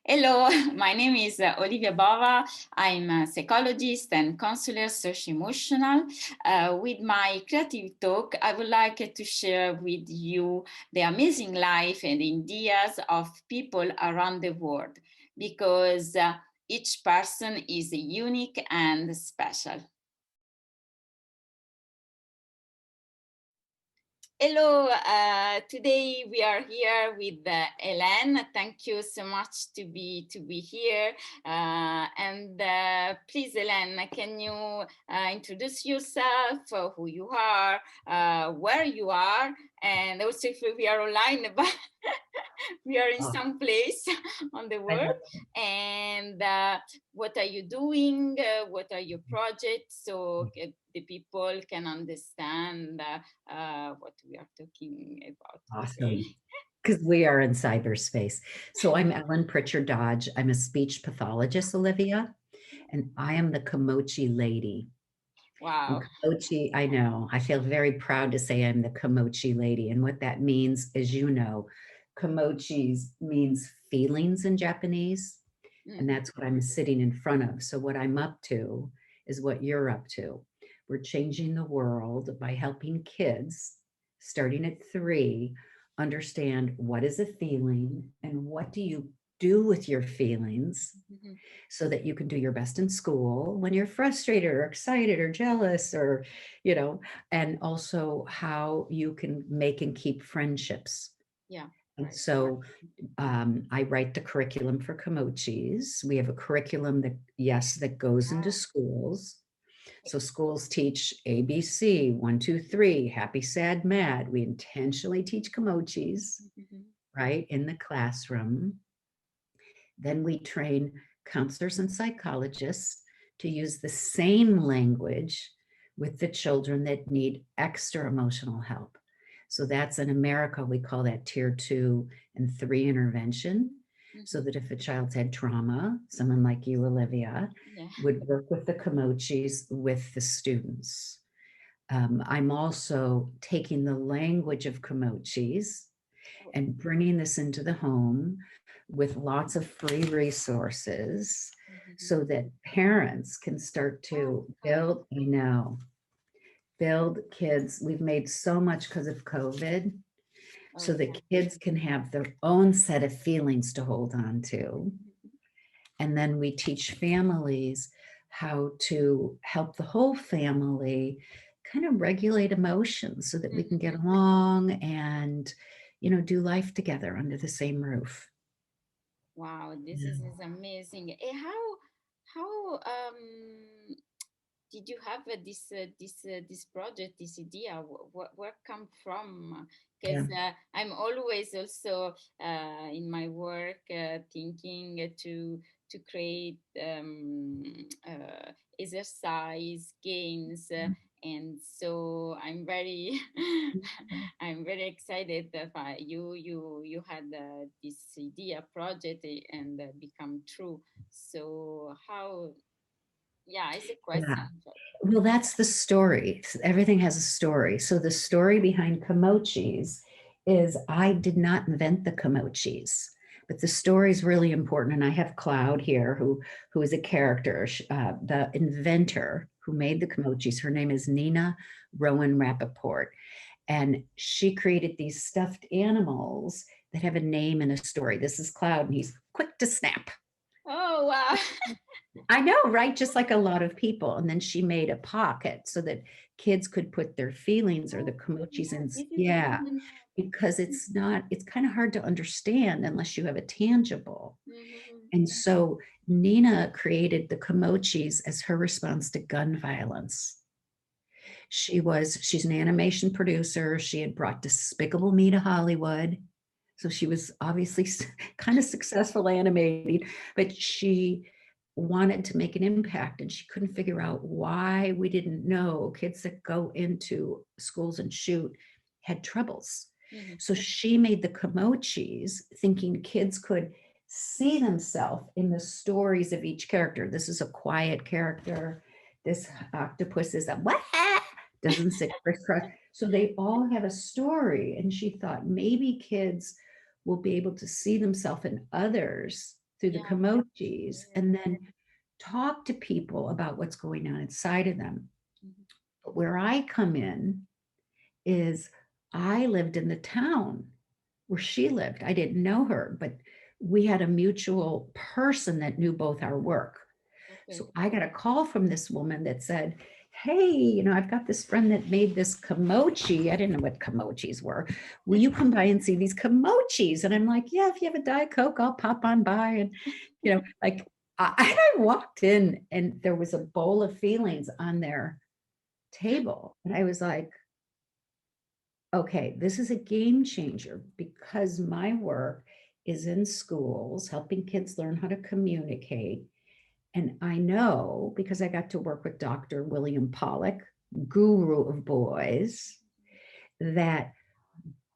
Hello, my name is Olivia Bova. I'm a psychologist and counselor socio-emotional. With my creative talk, I would like to share with you the amazing life and ideas of people around the world because each person is unique and special. Hello, today we are here with Hélène. Thank you so much to be here. Please, Hélène, can you introduce yourself, who you are, where you are, and also if we are online, but we are in some place on the world. And what are you doing? What are your projects? So the people can understand what we are talking about today. Awesome. Because we are in cyberspace. So I'm Ellen Pritchard Dodge. I'm a speech pathologist, Olivia, and I am the Kimochi lady. And Wow. Kimochi, I know, I feel very proud to say I'm the Kimochi lady. And what that means is, Kimochis means feelings in Japanese. And that's what I'm sitting in front of. So what I'm up to is what you're up to. We're changing the world by helping kids starting at 3 understand what is a feeling and what do you do with your feelings so that you can do your best in school when you're frustrated or excited or jealous or, and also how you can make and keep friendships. Yeah. And Right. so I write the curriculum for Kimochis. We have a curriculum that goes into schools. So schools teach ABC, 1, 2, 3, happy, sad, mad. We intentionally teach Kimochis, right, in the classroom. Then we train counselors and psychologists to use the same language with the children that need extra emotional help. So that's in America, we call that tier 2 and 3 intervention. So that if a child's had trauma, someone like you, Olivia, would work with the Kimochis with the students. I'm also taking the language of Kimochis and bringing this into the home with lots of free resources so that parents can start to build kids. We've made so much because of COVID so that kids can have their own set of feelings to hold on to. And then we teach families how to help the whole family kind of regulate emotions so that we can get along and, do life together under the same roof. Wow, this is amazing. How did you have this project, this idea? Where come from? Because I'm always also in my work thinking to create exercise games. And so I'm very I'm very excited that you had this idea project and become true. So how? Yeah, it's a question. Well, that's the story. Everything has a story. So the story behind Kimochis is I did not invent the Kimochis, but the story is really important. And I have Cloud here, who is a character, the inventor who made the Kimochis. Her name is Nina Rowan Rappaport. And she created these stuffed animals that have a name and a story. This is Cloud, and he's quick to snap. Oh, wow. I know, right? Just like a lot of people. And then she made a pocket so that kids could put their feelings or the Kimochis in. Yeah, because it's kind of hard to understand unless you have a tangible. And so Nina created the Kimochis as her response to gun violence. She's an animation producer. She had brought Despicable Me to Hollywood. So she was obviously kind of successful animating, but she wanted to make an impact and she couldn't figure out why we didn't know kids that go into schools and shoot had troubles. So she made the Kimochis thinking kids could see themselves in the stories of each character. This is a quiet character. This octopus is a what? Doesn't say crisscross. So they all have a story. And she thought maybe kids will be able to see themselves in others through the Yeah. Kimochis, and then talk to people about what's going on inside of them. Mhm. But where I come in is I lived in the town where she lived. I didn't know her, but we had a mutual person that knew both our work. Okay. So I got a call from this woman that said, hey, you know, I've got this friend that made this kimochi. I didn't know what kimochis were. Will you come by and see these kimochis? And I'm like, yeah, if you have a Diet Coke, I'll pop on by. And, you know, like I walked in and there was a bowl of feelings on their table. And I was like, okay, this is a game changer because my work is in schools, helping kids learn how to communicate. And I know because I got to work with Dr. William Pollack, guru of boys, that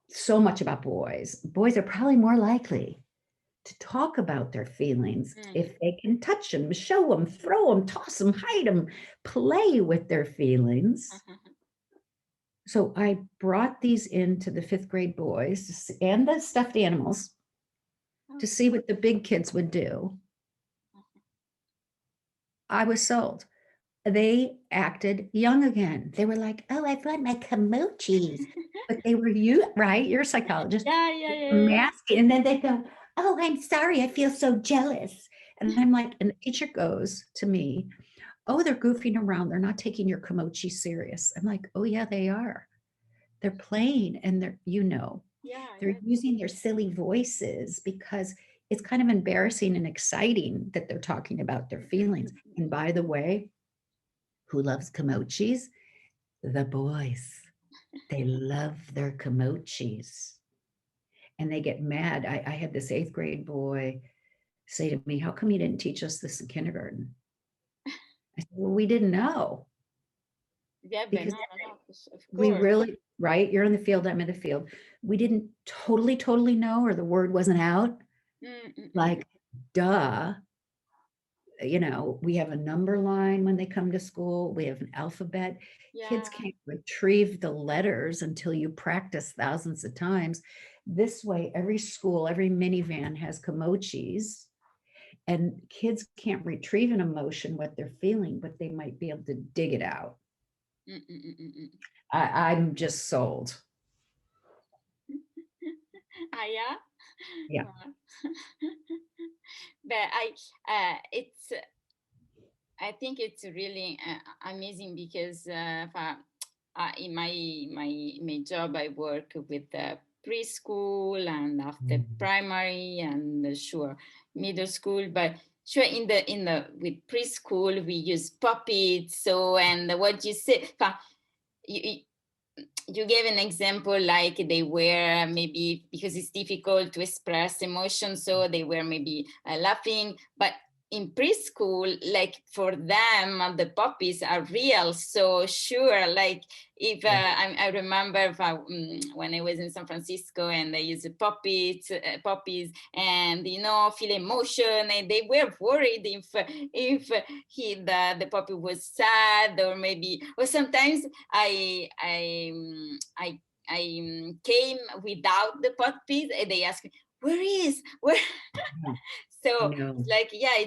so much about boys. Boys are probably more likely to talk about their feelings Mm. if they can touch them, show them, throw them, toss them, hide them, play with their feelings. So I brought these into the fifth grade boys and the stuffed animals to see what the big kids would do. I was sold. They acted young again. They were like, oh, I want my kimochis. But they were you, right? You're a psychologist. Yeah, yeah, yeah, yeah. Masking. And then they go, oh, I'm sorry. I feel so jealous. And I'm like, and the teacher goes to me, oh, they're goofing around. They're not taking your kimochi serious. I'm like, oh, yeah, they are. They're playing and they're, you know, Yeah, they're using their silly voices because it's kind of embarrassing and exciting that they're talking about their feelings. And by the way, who loves kimochis? The boys. They love their kimochis and they get mad. I had this eighth grade boy say to me, how come you didn't teach us this in kindergarten? I said, well, we didn't know yeah, but because no, no, no, of we course. really, right? You're in the field, I'm in the field. We didn't totally know, or the word wasn't out. Mm, mm, mm. Like, duh. You know, we have a number line when they come to school, we have an alphabet. Yeah. Kids can't retrieve the letters until you practice thousands of times. This way, every school, every minivan has kimochis, and kids can't retrieve an emotion, what they're feeling, but they might be able to dig it out. Mm, mm, mm, mm, mm. I'm just sold. Ah, yeah. Yeah. Uh, but I think it's really amazing because in my job I work with preschool and after Mhm. primary and sure middle school, but sure in the with preschool we use puppets. So and what you say, you, you gave an example like they were maybe because it's difficult to express emotion, so they were maybe laughing, but in preschool, like for them the puppies are real. So sure, like if Yeah. I remember when I was in San Francisco and they used puppies and feel emotion, and they were worried if the puppy was sad, or maybe, or sometimes I I I came without the puppies and they asked me, where I so know. it's like, yeah,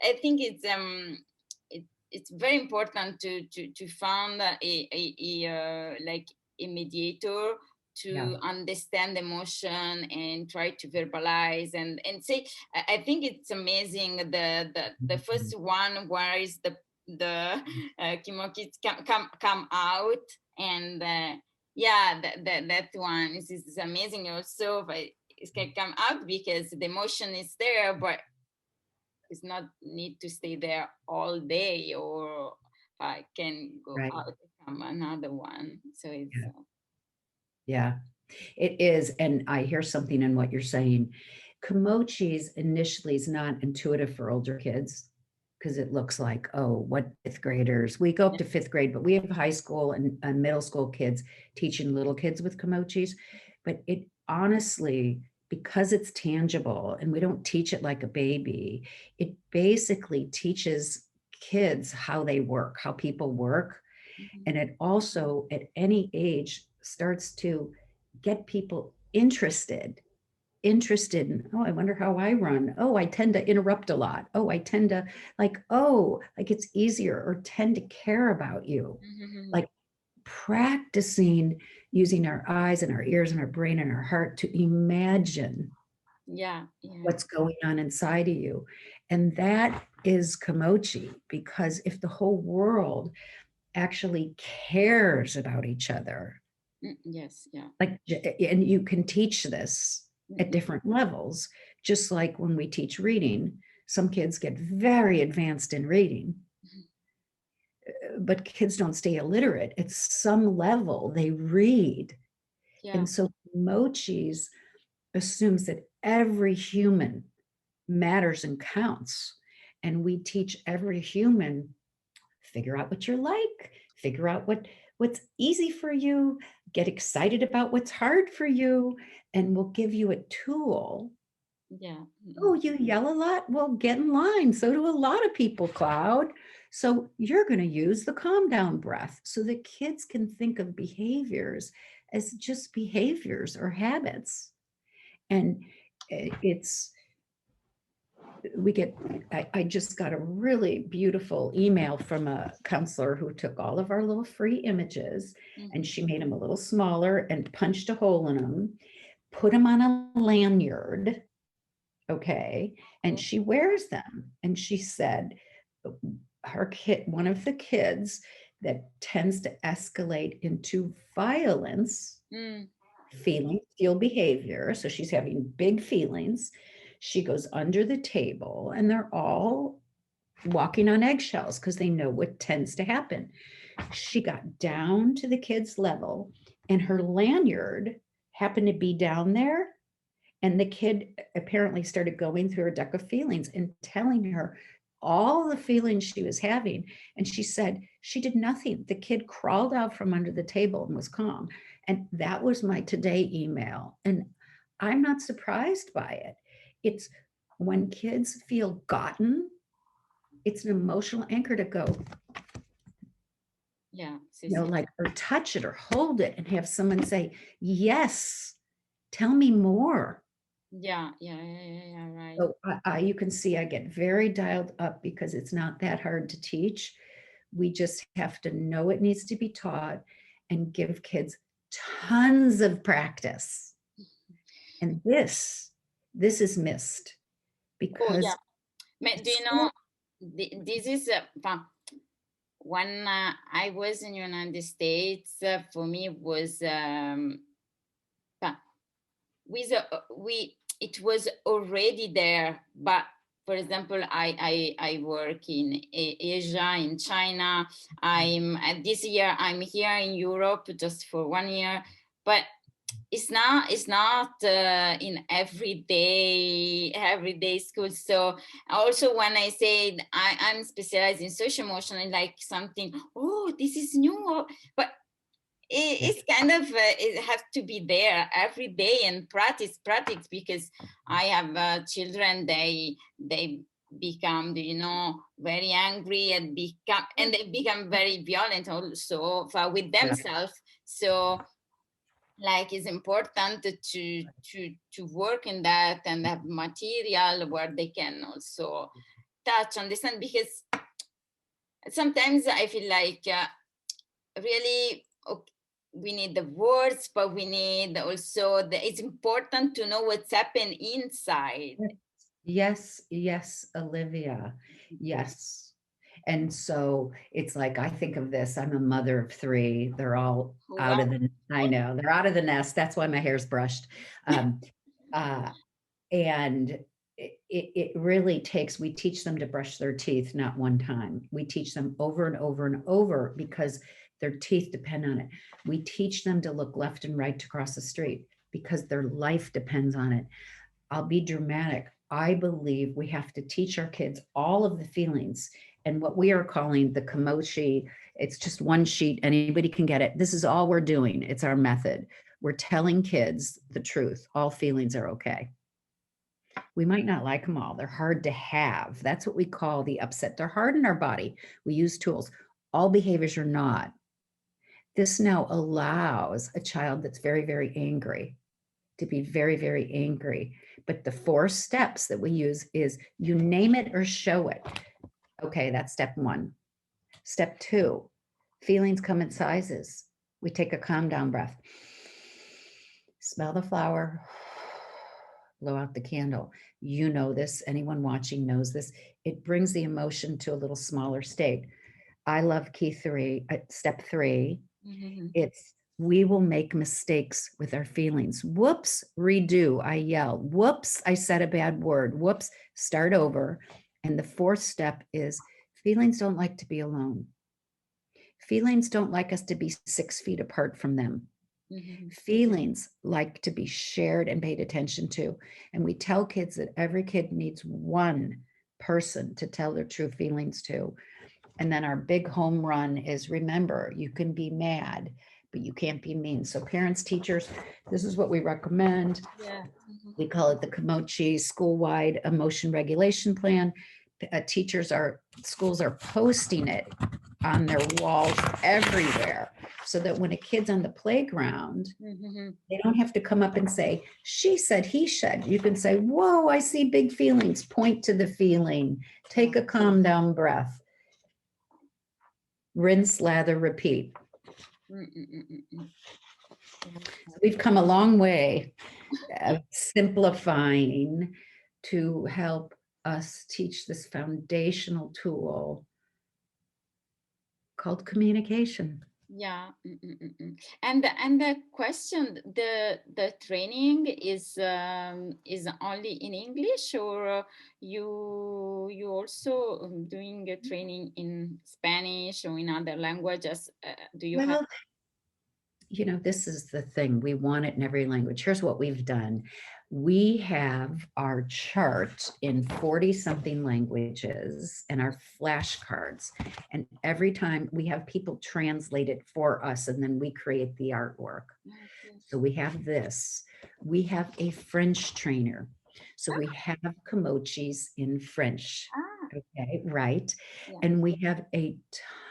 I think it's very important to find like a mediator Yeah. to understand emotion and try to verbalize and say. I think it's amazing the Mhm. first one where is the Kimochis come out, and yeah, that one is amazing also, but it can come out because the emotion is there, but it's not need to stay there all day, or I can go Right. out and come another one. So it's Yeah. Yeah. It is. And I hear something in what you're saying. Kimochis initially is not intuitive for older kids because it looks like, oh, what fifth graders? We go up to fifth grade, but we have high school and middle school kids teaching little kids with kimochis. But it honestly, because it's tangible and we don't teach it like a baby, it basically teaches kids how they work, how people work. Mhm. And it also, at any age, starts to get people interested interested in, oh, I wonder how I run. Oh, I tend to interrupt a lot. Oh, I tend to like, oh, like it's easier, or tend to care about you. Like practicing using our eyes and our ears and our brain and our heart to imagine Yeah, yeah, what's going on inside of you. And that is Kimochi, because if the whole world actually cares about each other, yes, yeah. like, and you can teach this at Mm-mm. different levels, just like when we teach reading, some kids get very advanced in reading, but kids don't stay illiterate. At some level, they read. Yeah, And so Mochis assumes that every human matters and counts. And we teach every human, figure out what you're like, figure out what's easy for you, get excited about what's hard for you, and we'll give you a tool. yeah. Oh, you yell a lot? Well, get in line. So do a lot of people, Cloud. So you're going to use the calm down breath so that kids can think of behaviors as just behaviors or habits. And it's, we get, I just got a really beautiful email from a counselor who took all of our little free images and Mhm. she made them a little smaller and punched a hole in them, put them on a lanyard. Okay. And Okay. she wears them. And she said, her kid, one of the kids that tends to escalate into violence, Mm, feel behavior. So she's having big feelings. She goes under the table and they're all walking on eggshells because they know what tends to happen. She got down to the kid's level and her lanyard happened to be down there. And the kid apparently started going through her deck of feelings and telling her all the feelings she was having. And she said she did nothing. The kid crawled out from under the table and was calm. And that was my today email. And I'm not surprised by it. It's when kids feel gotten, it's an emotional anchor to go, yeah. Sí, you know, sí. like, or touch it or hold it and have someone say, yes, tell me more. Yeah, yeah, yeah, yeah, yeah, right. So you can see I get very dialed up because it's not that hard to teach. We just have to know it needs to be taught and give kids tons of practice. And this is missed Oh, yeah. because Do you know, school, this is when I was in United States, for me it was with we it was already there, but for example, I work in Asia, in China. I'm this year I'm here in Europe just for 1 year, but it's not in everyday school. So also when I say I'm specialized in social emotional, like something, oh, this is new, but yeah, it's kind of it has to be there every day and practice because I have children. They become, very angry and they become very violent also with yeah, themselves. So like it's important to work in that and have material where they can also touch, understand, because sometimes I feel like really, okay, we need the words, but we need also it's important to know what's happened inside. yes, yes, Olivia, yes. And so it's like, I think of this, I'm a mother of three. They're all out of Wow. the, I know, they're out of the nest. That's why my hair's brushed. Um, uh, and it really takes, we teach them to brush their teeth, not one time. We teach them over and over and over because their teeth depend on it. We teach them to look left and right to cross the street because their life depends on it. I'll be dramatic. I believe we have to teach our kids all of the feelings and what we are calling the Kimochi. It's just one sheet, anybody can get it. This is all we're doing. It's our method. We're telling kids the truth. All feelings are okay. We might not like them all. They're hard to have. That's what we call the upset. They're hard in our body. We use tools. All behaviors are not. This now allows a child that's very, very angry to be very, very angry. But the 4 steps that we use is you name it or show it. Okay, that's step 1. Step 2, feelings come in sizes. We take a calm down breath. Smell the flower, blow out the candle. You know this, anyone watching knows this. It brings the emotion to a little smaller state. I love step 3. Mm-hmm. It's we will make mistakes with our feelings. Whoops, redo. I yell. Whoops, I said a bad word. Whoops, start over. And the 4th step is feelings don't like to be alone. Feelings don't like us to be 6 feet apart from them. Mm-hmm. Feelings like to be shared and paid attention to. And we tell kids that every kid needs one person to tell their true feelings to. And then our big home run is remember, you can be mad, but you can't be mean. So parents, teachers, this is what we recommend. Yeah. Mm-hmm. We call it the Kimochis school-wide emotion regulation plan. Schools are posting it on their walls everywhere so that when a kid's on the playground, Mm-hmm. they don't have to come up and say, she said, he said. You can say, whoa, I see big feelings. Point to the feeling. Take a calm down breath. Rinse, lather, repeat. Mm-hmm. So we've come a long way of simplifying to help us teach this foundational tool called communication. Yeah. Mm-mm-mm. And the question, the training is only in English, or you also doing a training in Spanish or in other languages? Do you have? Well, this is the thing. We want it in every language. Here's what we've done. We have our chart in 40 something languages and our flashcards. And every time we have people translate it for us, and then we create the artwork. Okay. So we have this. We have a French trainer. So we have Kimochis in French. Ah, Okay, right. yeah. And we have a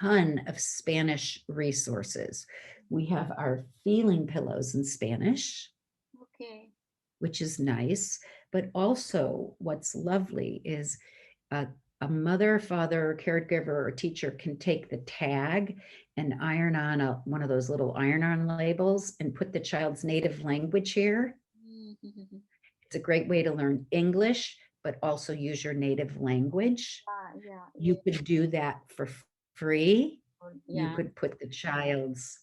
ton of Spanish resources. We have our feeling pillows in Spanish, Okay. which is nice. But also, what's lovely is a mother, father, caregiver, or teacher can take the tag and iron on one of those little iron on labels and put the child's native language here. Mm-hmm. It's a great way to learn English, but also use your native language. Ah, yeah. You Yeah. could do that for free. You Yeah. could put the child's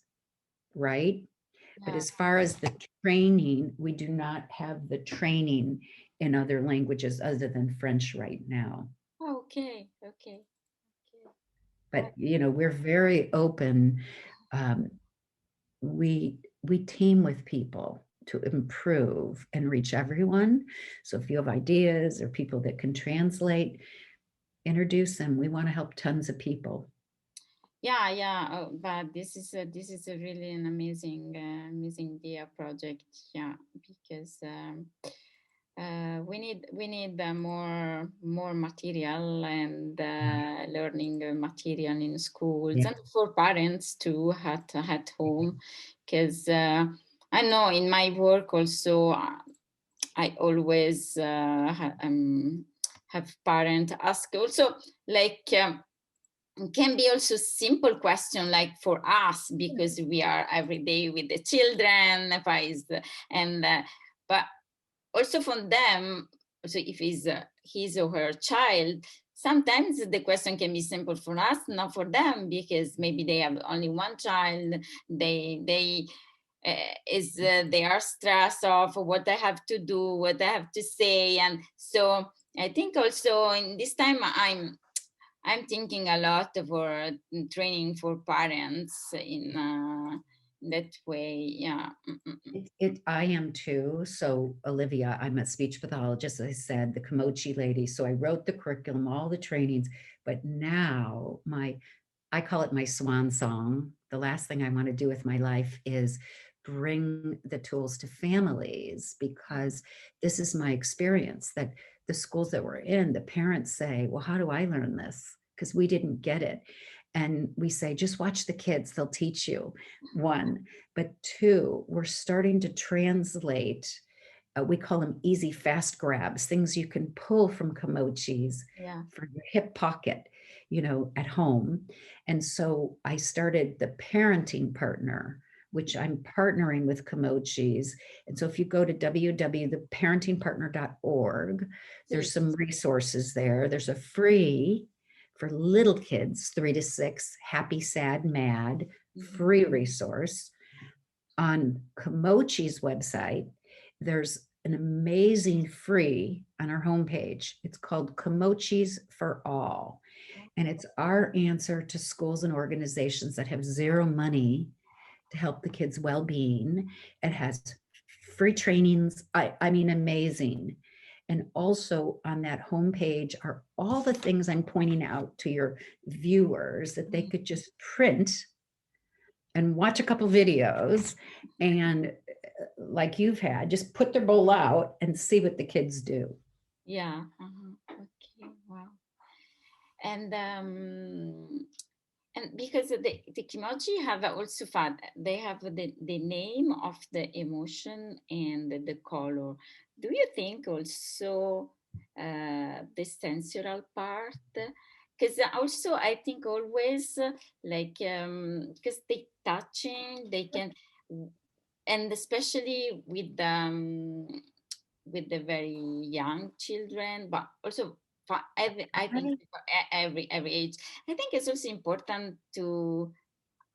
right. But Yeah. as far as the training, we do not have the training in other languages other than French right now. Okay. Okay. Okay. But we're very open. Um, we team with people to improve and reach everyone. So if you have ideas or people that can translate, introduce them. We want to help tons of people. Yeah, yeah, but this is a really an amazing idea project. Yeah, because we need more material and learning material in schools Yeah. and for parents too at home, because I know in my work also I always have parents ask also like. Can be also simple question like for us because we are every day with the children and but also from them, so if it's his or her child, sometimes the question can be simple for us, not for them, because maybe they have only one child. They are stressed of what I have to do, what I have to say. And so I think also in this time I'm thinking a lot for training for parents in that way. Yeah. Mm-mm. I am too. So Olivia, I'm a speech pathologist, as I said, the Kimochi lady. So I wrote the curriculum, all the trainings, but now I call it my swan song. The last thing I want to do with my life is bring the tools to families, because this is my experience that the schools that we're in, the parents say, well, how do I learn this? Because we didn't get it. And we say, just watch the kids, they'll teach you. One, but two, we're starting to translate we call them easy, fast grabs, things you can pull from Kimochis Yeah. for your hip pocket, at home. And so I started the parenting partner, which I'm partnering with Kimochis. And so if you go to www.theparentingpartner.org, there's some resources there. There's a free for little kids, 3 to 6, happy, sad, mad, free resource. On Kimochi's website, there's an amazing free on our homepage. It's called Kimochis for All. And it's our answer to schools and organizations that have zero money to help the kids' well-being. It has free trainings. I mean, amazing. And also on that homepage are all the things I'm pointing out to your viewers that they could just print and watch a couple videos and like you've had, just put their bowl out and see what the kids do. Yeah. Okay. Wow. And because the kimochi have also fun, they have the name of the emotion and the color. Do you think also the sensual part? Because also I think always like because they touching, they can, and especially with the very young children, but also for every, I think for every age. I think it's also important to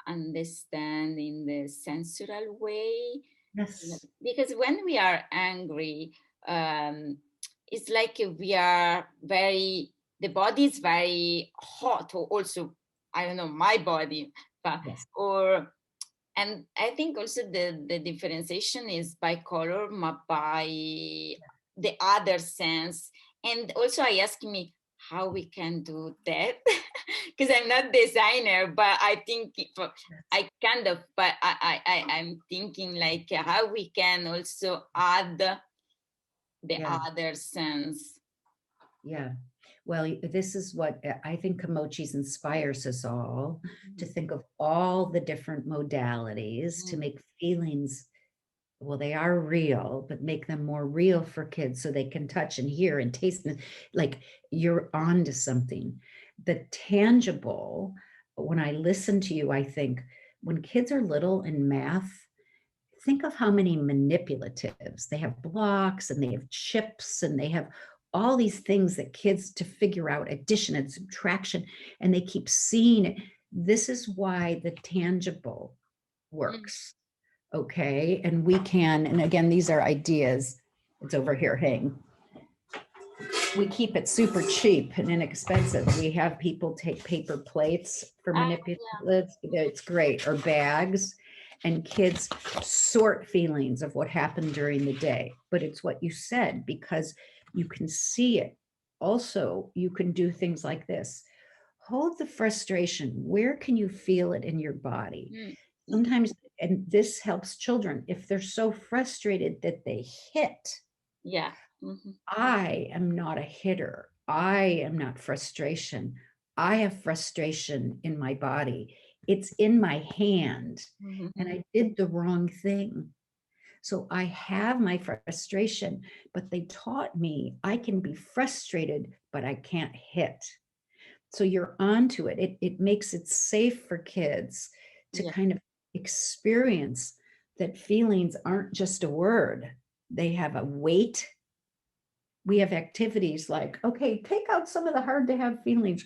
understand in the sensual way, Yes. because when we are angry, it's like we are very, the body is very hot, or also, I don't know, my body, but Yes. or, and I think also the differentiation is by color, but by the other sense. And also I ask me how we can do that because I'm not designer, but I think I kind of, but I'm thinking like how we can also add the Yeah. other sense. Yeah. Well, this is what I think Kimochis inspires us all to think of all the different modalities to make feelings, well, they are real, but make them more real for kids so they can touch and hear and taste. Like you're on to something. The tangible, when I listen to you, I think when kids are little in math, think of how many manipulatives. They have blocks and they have chips and they have all these things that kids to figure out addition and subtraction, and they keep seeing it. This is why the tangible works. Okay. And we can, and again, these are ideas. It's over here, hang. We keep it super cheap and inexpensive. We have people take paper plates for manipulatives. It's great. Or bags. And kids sort feelings of what happened during the day. But it's what you said, because you can see it. Also, you can do things like this. Hold the frustration. Where can you feel it in your body? Sometimes, and this helps children, if they're so frustrated that they hit. Yeah. I am not a hitter. I am not frustration. I have frustration in my body. It's in my hand, and I did the wrong thing. So I have my frustration, but they taught me I can be frustrated, but I can't hit. So you're onto it. It makes it safe for kids to Yeah. kind of experience that feelings aren't just a word. They have a weight. We have activities like, okay, take out some of the hard to have feelings.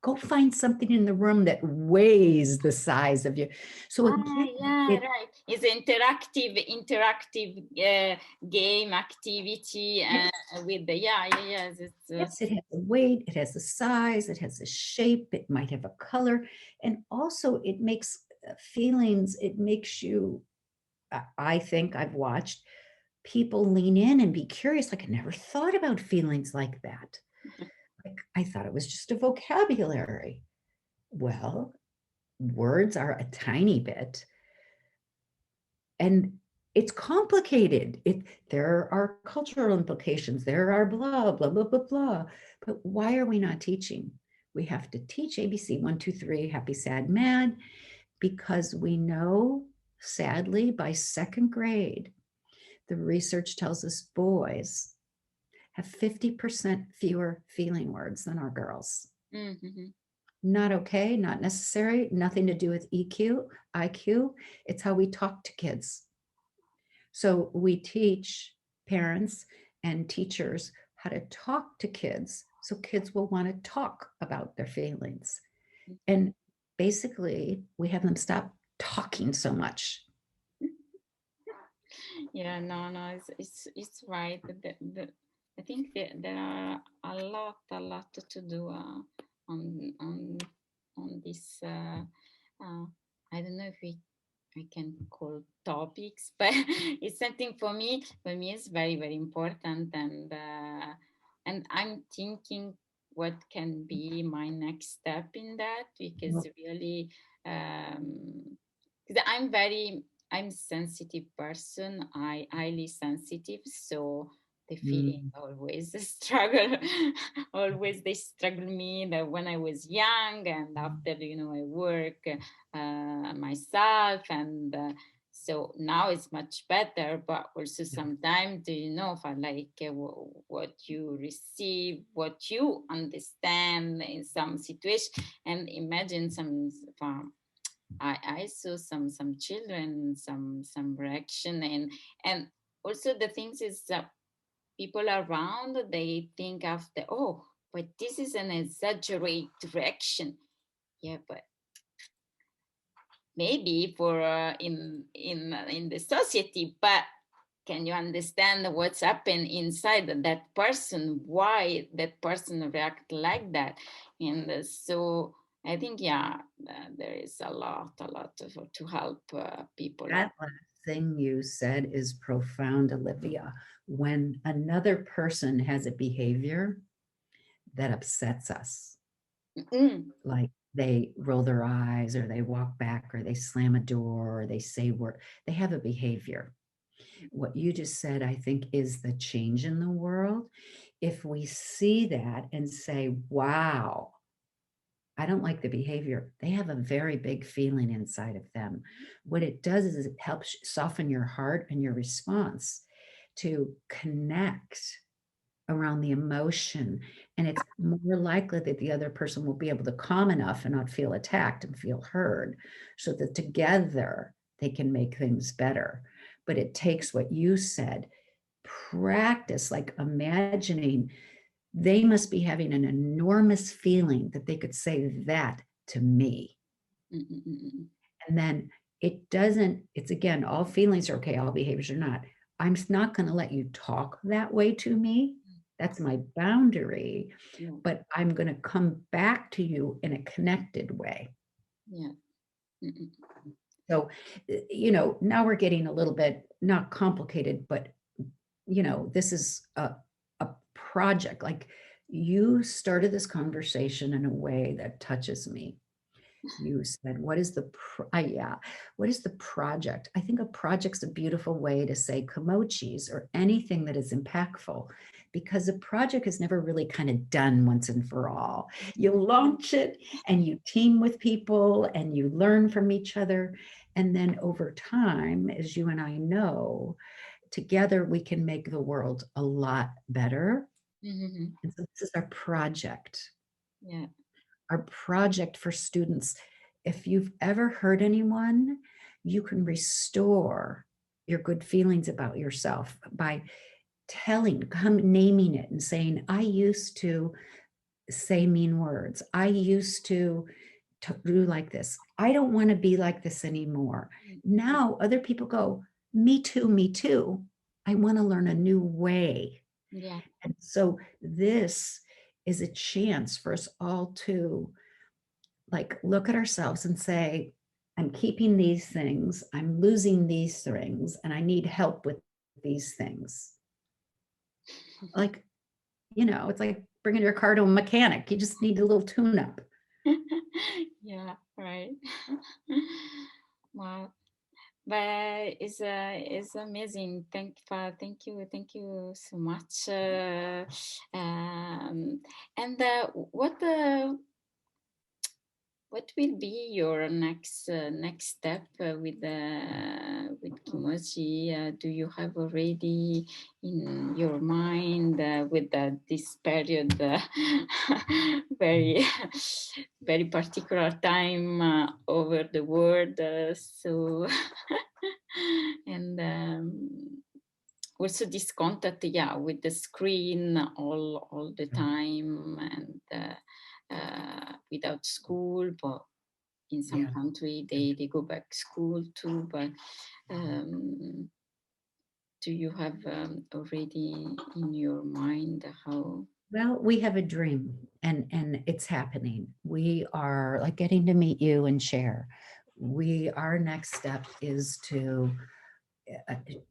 Go find something in the room that weighs the size of you. So again, Yeah, right. It's interactive game activity with the, yes. yes, it has a weight, it has a size, it has a shape, it might have a color. And also it makes feelings, it makes you, I think I've watched people lean in and be curious. Like, I never thought about feelings like that. Like, I thought it was just a vocabulary. Well, words are a tiny bit, and it's complicated. There are cultural implications. There are blah, blah, blah, blah, blah. But why are we not teaching? We have to teach ABC 1, 2, 3, happy, sad, mad, because we know, sadly, by second grade, The research tells us boys have 50% fewer feeling words than our girls. Mm-hmm. Not okay, not necessary, nothing to do with EQ, IQ. It's how we talk to kids. So we teach parents and teachers how to talk to kids so kids will want to talk about their feelings. And basically, we have them stop talking so much. Yeah, no, it's right. I think there are a lot to do on on on this. I don't know if I can call topics, but it's something for me. For me, it's very very important, and I'm thinking what can be my next step in that, because really, because I'm sensitive person. I highly sensitive, so the feeling Mm. always struggle. Always they struggle me that when I was young, and after I work myself, and so now it's much better. But also sometimes, if I like what you receive, what you understand in some situation, and imagine some. I saw some children, some reaction, and also the things is that people around, they think after, oh, but this is an exaggerate reaction. Yeah, but maybe for in the society, but can you understand what's happened inside that person, why that person react like that? And so I think, yeah, there is a lot to help people out. That last thing you said is profound, Olivia. When another person has a behavior that upsets us, Mm, like they roll their eyes or they walk back or they slam a door or they say word, they have a behavior. What you just said, I think, is the change in the world. If we see that and say, wow, I don't like the behavior, they have a very big feeling inside of them. What it does is it helps soften your heart and your response to connect around the emotion. And it's more likely that the other person will be able to calm enough and not feel attacked and feel heard, so that together they can make things better. But it takes what you said, practice, like imagining they must be having an enormous feeling that they could say that to me. mm, mm, mm, mm. And then it's again, all feelings are okay, all behaviors are not. I'm not going to let you talk that way to me. That's my boundary, Yeah, but I'm going to come back to you in a connected way. yeah. Mm, mm. So, now we're getting a little bit not complicated, but this is a project. Like, you started this conversation in a way that touches me. You said, what is what is the project? I think a project's a beautiful way to say Kimochis or anything that is impactful, because a project is never really kind of done once and for all. You launch it and you team with people and you learn from each other. And then over time, as you and I know, together we can make the world a lot better. Mm-hmm. And so this is Yeah. our project for students. If you've ever hurt anyone, you can restore your good feelings about yourself by naming it and saying, I used to say mean words. I used to do like this. I don't want to be like this anymore. Now other people go, me too, me too. I want to learn a new way. Yeah. And so this is a chance for us all to like look at ourselves and say, I'm keeping these things, I'm losing these things, and I need help with these things. Like, it's like bringing your car to a mechanic. You just need a little tune up. Yeah, right. Wow. But it's amazing. Thank you so much. And what what will be your next step with Kimochi? Do you have already in your mind with this period very very particular time over the world? So and also this contact, yeah, with the screen all the time and without school, but in some Yeah. country they go back school too. But um, do you have already in your mind how? Well, we have a dream and it's happening. We are like getting to meet you and share. Our next step is to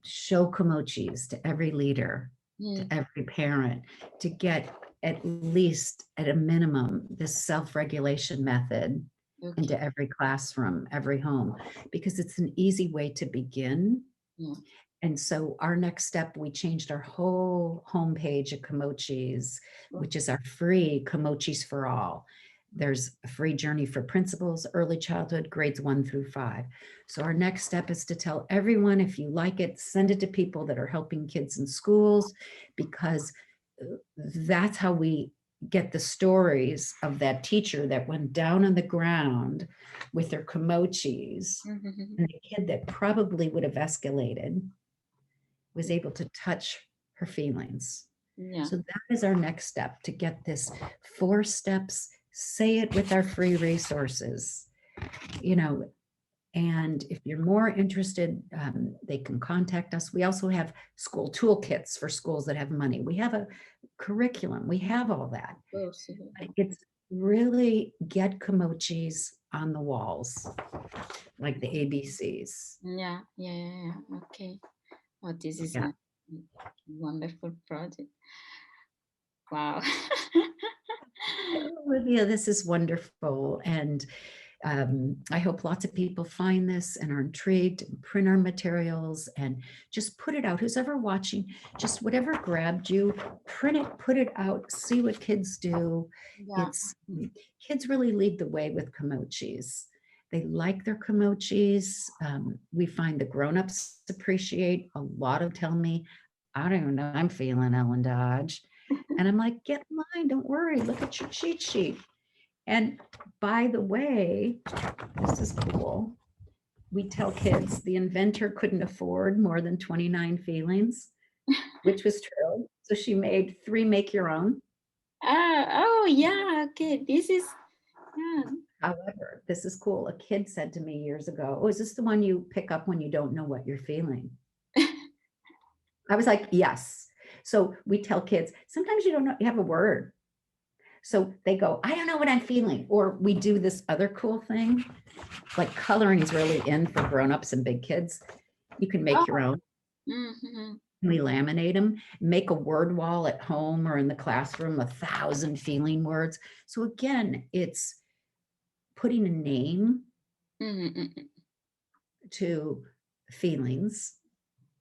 show Kimochis to every leader, to Mm, every parent, to get at least at a minimum this self-regulation method okay. into every classroom, every home, because it's an easy way to begin. Yeah. And so our next step, we changed our whole homepage of Kimochis, Oh, which is our free Kimochis for All. There's a free journey for principals, early childhood, grades 1 through 5. So our next step is to tell everyone, if you like it, send it to people that are helping kids in schools, because that's how we get the stories of that teacher that went down on the ground with their Kimochis, mhm. and the kid that probably would have escalated was able to touch her feelings. Yeah. So that is our next step, to get this 4 steps, say it with our free resources, you know. And if you're more interested, they can contact us. We also have school toolkits for schools that have money. We have a curriculum. We have all that. Of course. It's really get Kimochis on the walls, like the ABCs. Yeah, yeah, yeah, yeah. Okay. Oh, this is Yeah. a wonderful project. Wow. Olivia, this is wonderful. And I hope lots of people find this and are intrigued, and print our materials and just put it out. Who's ever watching, just whatever grabbed you, print it, put it out, see what kids do. Yeah. It's Kids really lead the way with Kimochis. They like their Kimochis. We find the grown-ups appreciate. A lot of tell me, I don't even know I'm feeling Ellen Dodge. And I'm like, get in line, don't worry, look at your cheat sheet. And by the way, this is cool. We tell kids the inventor couldn't afford more than 29 feelings, which was true. So she made 3 make your own. Oh, yeah. Okay. This is, yeah. However, this is cool. A kid said to me years ago, oh, is this the one you pick up when you don't know what you're feeling? I was like, yes. So we tell kids, sometimes you don't know, you have a word. So they go, I don't know what I'm feeling. Or we do this other cool thing, like coloring is really in for grown-ups and big kids. You can make your Oh. own. Mhm. We laminate them, make a word wall at home or in the classroom, 1,000 feeling words. So again, it's putting a name Mhm. to feelings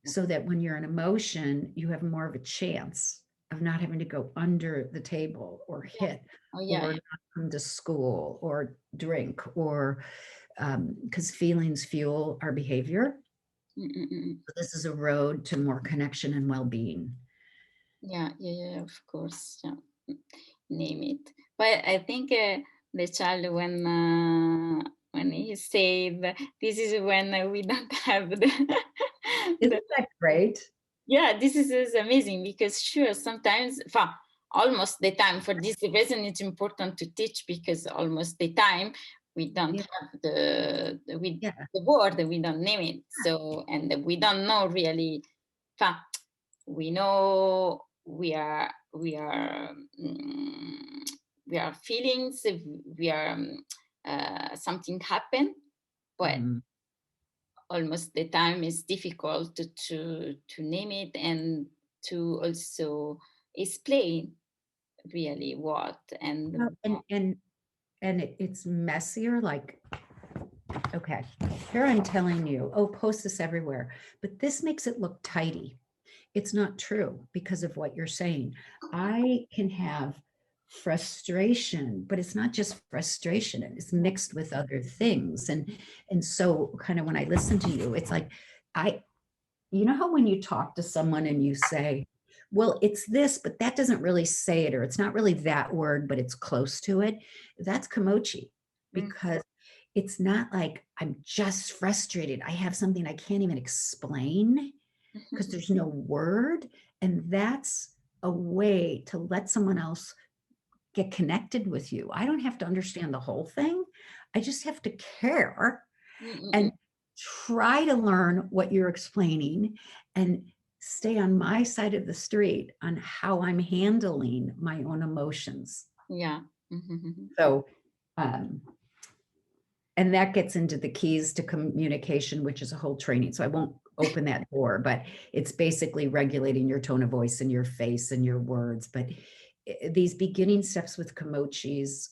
so that when you're in emotion, you have more of a chance of not having to go under the table or Yeah. hit Oh, yeah. or not come to school or drink, or because feelings fuel our behavior. Mm-mm-mm. So this is a road to more connection and well-being. Yeah. Yeah. Yeah. Of course. Yeah. Name it. But I think the child when he said this is when we don't have the Isn't that great? yeah, this is amazing because sure sometimes almost the time for this reason it's important to teach because almost the time we don't Yeah, have with yeah. the word, we don't name it, so and we don't know really fa, we know we are feelings, we are something happen, but Mhm. almost the time is difficult to name it and to also explain really what Well, and and it's messier. Like, okay, here I'm telling you, oh, post this everywhere, but this makes it look tidy. It's not true because of what you're saying. I can have frustration, but it's not just frustration, it's mixed with other things. And so kind of when I listen to you, it's like you know how when you talk to someone and you say, well, it's this, but that doesn't really say it, or it's not really that word, but it's close to it. That's Kimochi, because it's not like I'm just frustrated. I have something I can't even explain because there's no word. And that's a way to let someone else get connected with you. I don't have to understand the whole thing. I just have to care and try to learn what you're explaining and stay on my side of the street on how I'm handling my own emotions. Yeah. So, and that gets into the keys to communication, which is a whole training. So I won't open that door, but it's basically regulating your tone of voice and your face and your words. But these beginning steps with Kimochis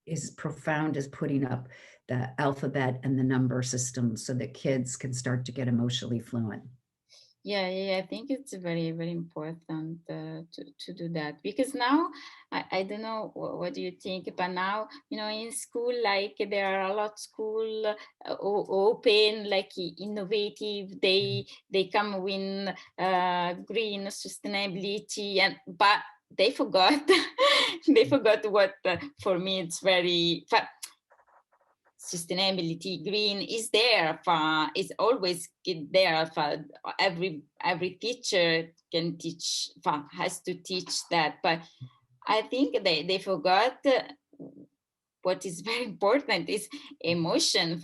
is profound as putting up the alphabet and the number system so that kids can start to get emotionally fluent. Yeah, I think it's very, very important to do that, because now I don't know what do you think, but now, in school, like there are a lot of school open, like innovative. They come with green sustainability, but they forgot they forgot what for me it's very sustainability. Green is there for, is always there for every teacher can teach for, has to teach that. But I think they forgot what is very important is emotion.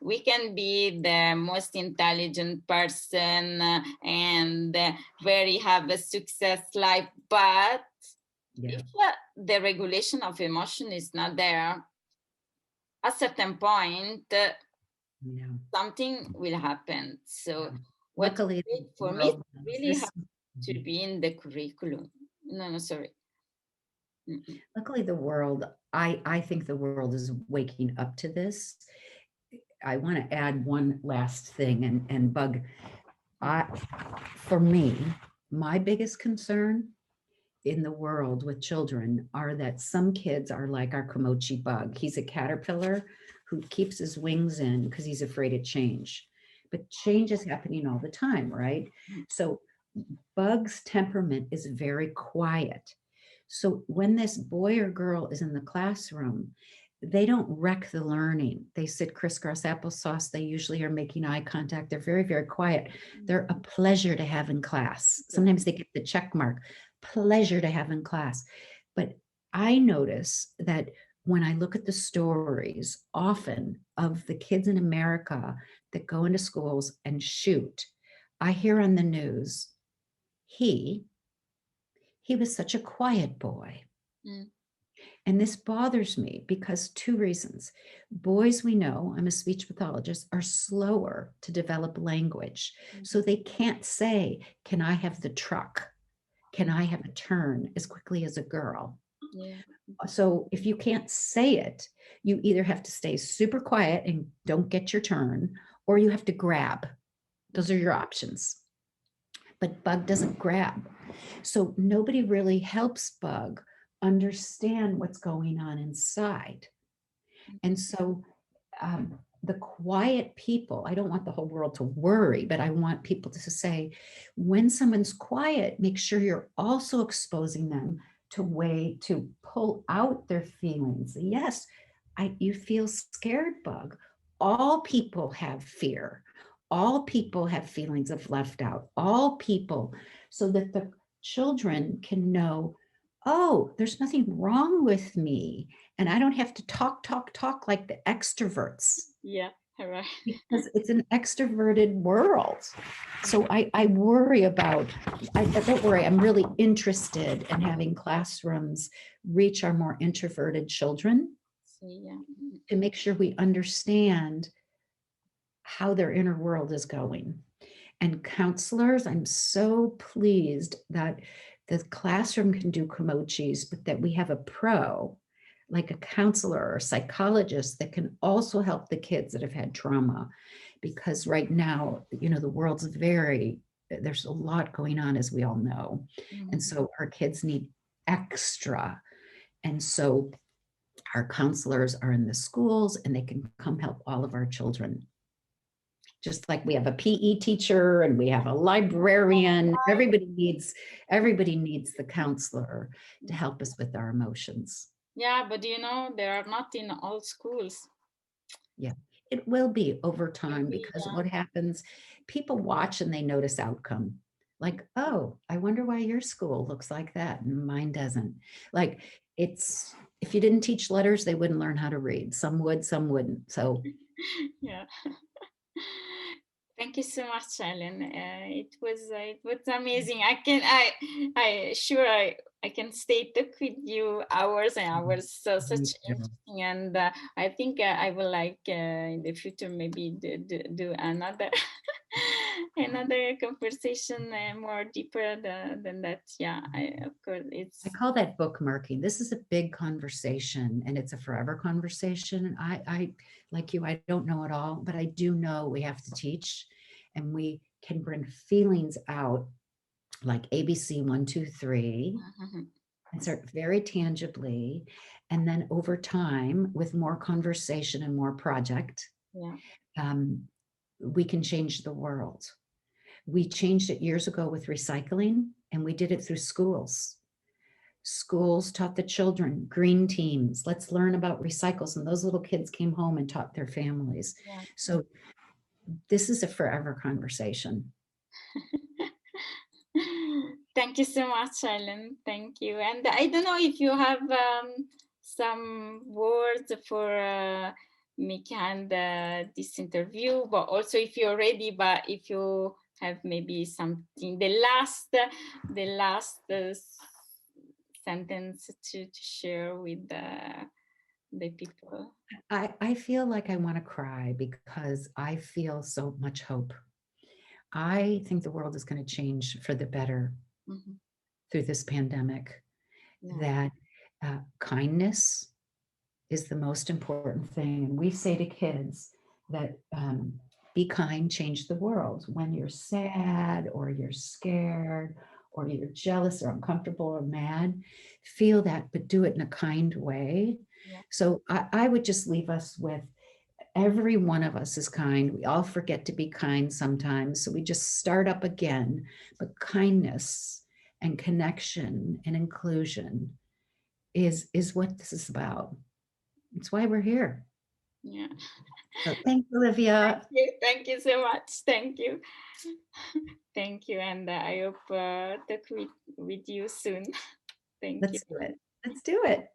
We can be the most intelligent person and very have a success life, but if the regulation of emotion is not there, at a certain point, something will happen. So what luckily for me really has to be in the curriculum. No, sorry. Luckily the world, I think the world is waking up to this. I want to add one last thing, and Bug, for me, my biggest concern in the world with children are that some kids are like our Kimochi bug. He's a caterpillar who keeps his wings in because he's afraid of change. But change is happening all the time, right? So Bug's temperament is very quiet. So when this boy or girl is in the classroom, they don't wreck the learning. They sit crisscross applesauce. They usually are making eye contact. They're very, very quiet. They're a pleasure to have in class. Sometimes they get the check mark, pleasure to have in class. But I notice that when I look at the stories often of the kids in America that go into schools and shoot, I hear on the news, he was such a quiet boy. And this bothers me because two reasons. Boys, we know, I'm a speech pathologist, are slower to develop language. So they can't say, can I have the truck? Can I have a turn as quickly as a girl? Yeah. So if you can't say it, you either have to stay super quiet and don't get your turn, or you have to grab. Those are your options. But Bug doesn't grab. So nobody really helps Bug understand what's going on inside. And so the quiet people, I don't want the whole world to worry, but I want people to say, when someone's quiet, make sure you're also exposing them to pull out their feelings. Yes, you feel scared, Bug. All people have fear. All people have feelings of left out. All people, so that the children can know, oh, there's nothing wrong with me. And I don't have to talk like the extroverts. Yeah, right. Because it's an extroverted world. So I worry about, don't worry, I'm really interested in having classrooms reach our more introverted children to make sure we understand how their inner world is going. And counselors, I'm so pleased that the classroom can do Kimochis, but that we have a pro, like a counselor or a psychologist, that can also help the kids that have had trauma. Because right now, the world's there's a lot going on, as we all know. And so our kids need extra. And so our counselors are in the schools and they can come help all of our children. Just like we have a PE teacher and we have a librarian, everybody needs the counselor to help us with our emotions. Yeah, but you know, they are not in all schools. Yeah, it will be over time, because Yeah. what happens, people watch and they notice outcome. Like, oh, I wonder why your school looks like that and mine doesn't. Like, it's, if you didn't teach letters, they wouldn't learn how to read. Some would, some wouldn't. So Yeah. Thank you so much, Ellen. It was amazing. I can stay talk with you hours and hours. So me such too. interesting, and I think I will like in the future maybe do another another conversation more deeper than that. Yeah, of course I it's call that bookmarking. This is a big conversation and it's a forever conversation. I like you, I don't know it all, but I do know we have to teach and we can bring feelings out like ABC 1, 2, 3 and start very tangibly. And then over time, with more conversation and more project, yeah we can change the world. We changed it years ago with recycling, and we did it through schools. Schools taught the children green teams. Let's learn about recycles. And those little kids came home and taught their families. yeah. So this is a forever conversation. Thank you so much, Ellen. Thank you. And I don't know if you have some words for make and this interview, but also if you're ready, but if you have maybe something, the last sentence to share with the people. I feel like I want to cry because I feel so much hope. I think the world is going to change for the better Mm-hmm. through this pandemic, Yeah. that kindness is the most important thing. And we say to kids that be kind, change the world. When you're sad or you're scared or you're jealous or uncomfortable or mad, feel that, but do it in a kind way. Yeah. So I would just leave us with, every one of us is kind. We all forget to be kind sometimes. So we just start up again. But kindness and connection and inclusion is what this is about. It's why we're here. Yeah. So thanks, Olivia. Thank you so much. Thank you. Thank you. And I hope talk with you soon. Thank you. Let's do it. Let's do it.